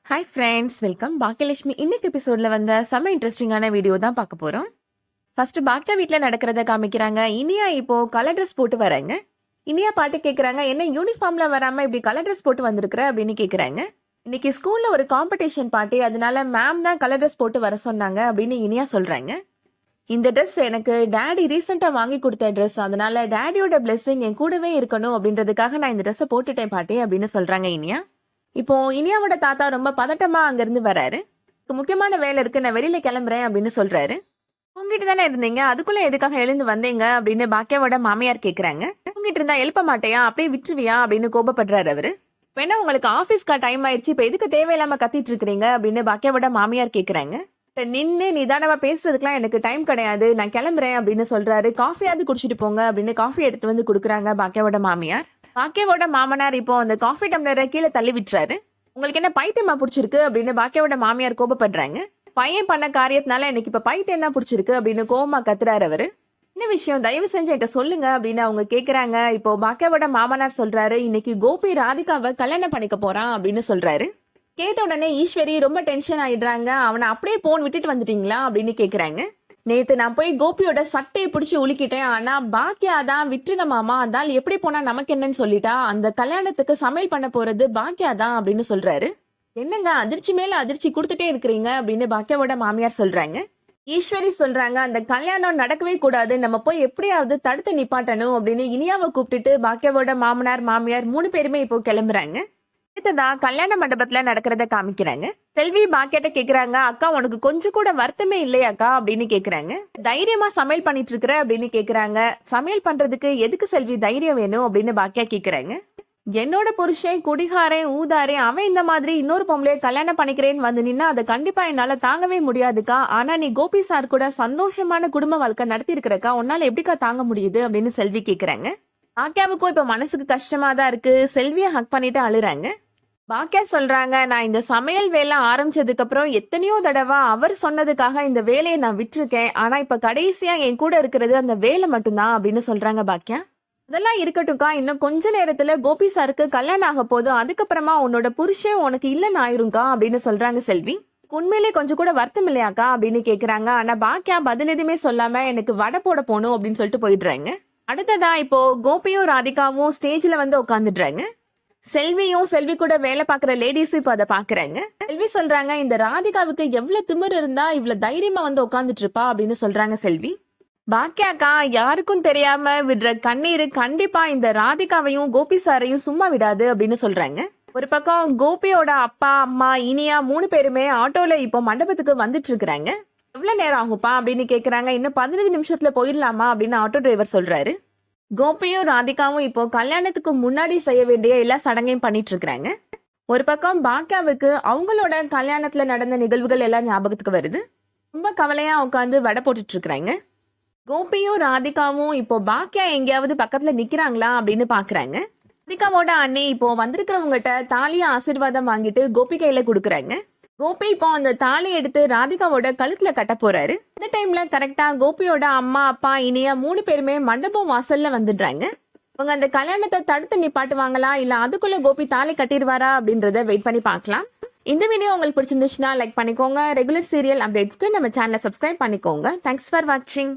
Hi friends, welcome. Baakiyalakshmi இன்னைக்கு எபிசோட்ல வந்த செம்ம இன்ட்ரெஸ்டிங்கான வீடியோ தான் பார்க்க போறோம். ஃபர்ஸ்ட் பாக்கியா வீட்டில் நடக்கிறத காமிக்கிறாங்க. இனியா இப்போ கலர் ட்ரெஸ் போட்டு வராங்க. இனியா பாட்டு கேட்குறாங்க, என்ன யூனிஃபார்ம்ல வராம இப்படி கலர் ட்ரெஸ் போட்டு வந்திருக்கிற அப்படின்னு கேட்குறாங்க. இன்னைக்கு ஸ்கூல்ல ஒரு காம்படிஷன் பார்ட்டி, அதனால மேம் தான் கலர் ட்ரெஸ் போட்டு வர சொன்னாங்க அப்படின்னு இனியா சொல்றாங்க. இந்த ட்ரெஸ் எனக்கு டேடி ரீசெண்டாக வாங்கி கொடுத்த ட்ரெஸ், அதனால டேடியோட பிளெஸிங் என் கூடவே இருக்கணும் அப்படின்றதுக்காக நான் இந்த ட்ரெஸ்ஸை போட்டுட்டேன் பாட்டி அப்படின்னு சொல்றாங்க இனியா. இப்போ இனியாவோட தாத்தா ரொம்ப பதட்டமா அங்கிருந்து வராரு. முக்கியமான வேலை இருக்கு, நான் வெளியில கிளம்புறேன் அப்படின்னு சொல்றாரு. தூங்கிட்டு தானே இருந்தீங்க, அதுக்குள்ள எதுக்காக எழுந்து வந்தீங்க அப்படின்னு பாக்கியாவோட மாமியார் கேக்குறாங்க. தூங்கிட்டு இருந்தா எழுப்ப மாட்டேயா, அப்படியே விட்டுருவியா அப்படின்னு கோபப்படுறாரு அவரு. வேணா உங்களுக்கு ஆபீஸ்க்கா டைம் ஆயிடுச்சு, இப்ப எதுக்கு தேவையில்லாம கத்திட்டு இருக்கிறீங்க அப்படின்னு பாக்கியாவோட மாமியார் கேக்குறாங்க. நின்று நிதானமா பேசுறதுக்குலாம் எனக்கு டைம் கிடையாது, நான் கிளம்புறேன் அப்படின்னு சொல்றாரு. காஃபியாவது குடிச்சிட்டு போங்க அப்படின்னு காஃபி எடுத்து வந்து கொடுக்குறாங்க பாக்கியாவோட மாமியார். பாக்கியாவோட மாமனார் இப்போ அந்த காஃபி டம்ளரை கீழே தள்ளி விட்டுறாரு. உங்களுக்கு என்ன பைத்தியமா பிடிச்சிருக்கு அப்படின்னு பாக்கியாவோட மாமியார் கோபப்படுறாங்க. பையன் பண்ண காரியத்தினால எனக்கு இப்ப பைத்தியம் தான் பிடிச்சிருக்கு அப்படின்னு கோபமா கத்துறாரு அவரு. என்ன விஷயம், தயவு செஞ்சு என்கிட்ட சொல்லுங்க அப்படின்னு அவங்க கேக்குறாங்க. இப்போ பாக்கியாவோட மாமனார் சொல்றாரு, இன்னைக்கு கோபி ராதிகாவை கல்யாணம் பண்ணிக்க போறான் அப்படின்னு சொல்றாரு. கேட்ட உடனே ஈஸ்வரி ரொம்ப டென்ஷன் ஆயிடுறாங்க. அவனை அப்படியே போன் விட்டுட்டு வந்துட்டீங்களா அப்படின்னு கேக்குறாங்க. நேத்து நான் போய் கோபியோட சட்டையை பிடிச்சி உலுக்கிட்டேன், ஆனா பாக்கியா தான் விட்டுருங்க மாமா, அதால் எப்படி போனா நமக்கு என்னன்னு சொல்லிட்டா, அந்த கல்யாணத்துக்கு சமையல் பண்ண போறது பாக்கியா தான் அப்படின்னு சொல்றாரு. என்னங்க அதிர்ச்சி மேல அதிர்ச்சி கொடுத்துட்டே இருக்கிறீங்க அப்படின்னு பாக்கியாவோட மாமியார் சொல்றாங்க. ஈஸ்வரி சொல்றாங்க, அந்த கல்யாணம் நடக்கவே கூடாது, நம்ம போய் எப்படியாவது தடுத்து நிப்பாட்டணும் அப்படின்னு இனியாவை கூப்பிட்டுட்டு பாக்கியாவோட மாமனார் மாமியார் 3 பேருமே இப்போ கிளம்புறாங்க. அடுத்ததான் கல்யாண மண்டபத்துல நடக்கிறத காமிக்கிறாங்க. செல்வி பாக்கியாட்ட கேக்குறாங்க, அக்கா உனக்கு கொஞ்சம் கூட வருத்தமே இல்லையாக்கா அப்படின்னு கேக்குறாங்க. தைரியமா சமையல் பண்ணிட்டு இருக்கிற அப்படின்னு கேக்குறாங்க. சமையல் பண்றதுக்கு எதுக்கு செல்வி தைரியம் வேணும் அப்படின்னு பாக்கியா கேக்குறாங்க. என்னோட புருஷன் குடிகாரன் ஊதாரே, அவன் இந்த மாதிரி இன்னொரு பொம்பளைய கல்யாணம் பண்ணிக்கிறேன்னு வந்து நின்னா அதை கண்டிப்பா என்னால தாங்கவே முடியாதுக்கா. ஆனா நீ கோபி சார் கூட சந்தோஷமான குடும்ப வாழ்க்கை நடத்தி இருக்கிறக்கா, உன்னால எப்படிக்கா தாங்க முடியுது அப்படின்னு செல்வி கேக்குறாங்க. பாக்கியாவுக்கும் இப்ப மனசுக்கு கஷ்டமா தான் இருக்கு. செல்வியை ஹக் பண்ணிட்டு அழுறாங்க. பாக்கியா சொல்றாங்க, நான் இந்த சமையல் வேலை ஆரம்பிச்சதுக்கு அப்புறம் எத்தனையோ தடவை அவர் சொன்னதுக்காக இந்த வேலையை நான் விட்டுருக்கேன், ஆனா இப்ப கடைசியா என் கூட இருக்கிறது அந்த வேலை மட்டும்தான் அப்படின்னு சொல்றாங்க பாக்கியா. அதெல்லாம் இருக்கட்டும்க்கா, இன்னும் கொஞ்ச நேரத்துல கோபி சாருக்கு கல்யாணம் ஆக போது, அதுக்கப்புறமா உன்னோட புருஷன் உனக்கு இல்லைன்னு ஆயிரும்க்கா அப்படின்னு சொல்றாங்க செல்வி. உண்மையிலே கொஞ்சம் கூட வருத்தம் இல்லையாக்கா அப்படின்னு கேக்குறாங்க. ஆனா பாக்கியா பதில் எதுவுமே சொல்லாம எனக்கு வடை போட போகணும் அப்படின்னு சொல்லிட்டு போயிடுறாங்க. அடுத்ததா இப்போ கோபியும் ராதிகாவும் ஸ்டேஜ்ல வந்து உட்காந்துடுறாங்க. செல்வியும் செல்வி கூட வேலை பாக்குற லேடிஸும் இப்ப அதை பாக்குறாங்க. செல்வி சொல்றாங்க, இந்த ராதிகாவுக்கு எவ்வளவு திமிர் இருந்தா இவ்வளவு தைரியமா வந்து உட்காந்துட்டு இருப்பா அப்படின்னு சொல்றாங்க செல்வி. பாக்கியாக்கா, யாருக்கும் தெரியாம விடுற கண்ணீர் கண்டிப்பா இந்த ராதிகாவையும் கோபி சாரையும் சும்மா விடாது அப்படின்னு சொல்றாங்க. ஒரு பக்கம் கோபியோட அப்பா அம்மா இனியா 3 பேருமே ஆட்டோல இப்போ மண்டபத்துக்கு வந்துட்டு இருக்கிறாங்க. எவ்வளவு நேரம் ஆகுப்பா அப்படின்னு கேக்குறாங்க. இன்னும் 15 நிமிஷத்துல போயிடலாமா அப்படின்னு ஆட்டோ டிரைவர் சொல்றாரு. கோபியும் ராதிகாவும் இப்போ கல்யாணத்துக்கு முன்னாடி செய்ய வேண்டிய எல்லா சடங்கையும் பண்ணிட்டு இருக்காங்க. ஒரு பக்கம் பாக்கியாவுக்கு அவங்களோட கல்யாணத்துல நடந்த நிகழ்வுகள் எல்லாம் ஞாபகத்துக்கு வருது. ரொம்ப கவலையா உட்காந்து வடை போட்டுட்டு இருக்காங்க. கோபியும் ராதிகாவும் இப்போ பாக்கியா எங்கேயாவது பக்கத்துல நிக்கிறாங்களா அப்படின்னு பாக்குறாங்க. ராதிகாவோட அண்ணி இப்போ வந்திருக்கிறவங்ககிட்ட தாலியா ஆசீர்வாதம் வாங்கிட்டு கோபி கையில கொடுக்குறாங்க. கோபி இப்போ அந்த தாலி எடுத்து ராதிகாவோட கழுத்துல கட்ட போறாரு. இந்த டைம்ல கரெக்டா கோபியோட அம்மா அப்பா இனியா 3 பேருமே மண்டபம் வாசல்ல வந்துடுறாங்க. அவங்க அந்த கல்யாணத்தை தடுத்து நிப்பாட்டுவாங்களா இல்ல அதுக்குள்ள கோபி தாலி கட்டிடுவாரா அப்படின்றத வெயிட் பண்ணி பார்க்கலாம். இந்த வீடியோ உங்களுக்கு பிடிச்சிருந்துச்சுன்னா லைக் பண்ணிக்கோங்க. ரெகுலர் சீரியல் அப்டேட்ஸ்க்கு நம்ம சேனலை சப்ஸ்கிரைப் பண்ணிக்கோங்க. தேங்க்ஸ் ஃபார் வாட்சிங்.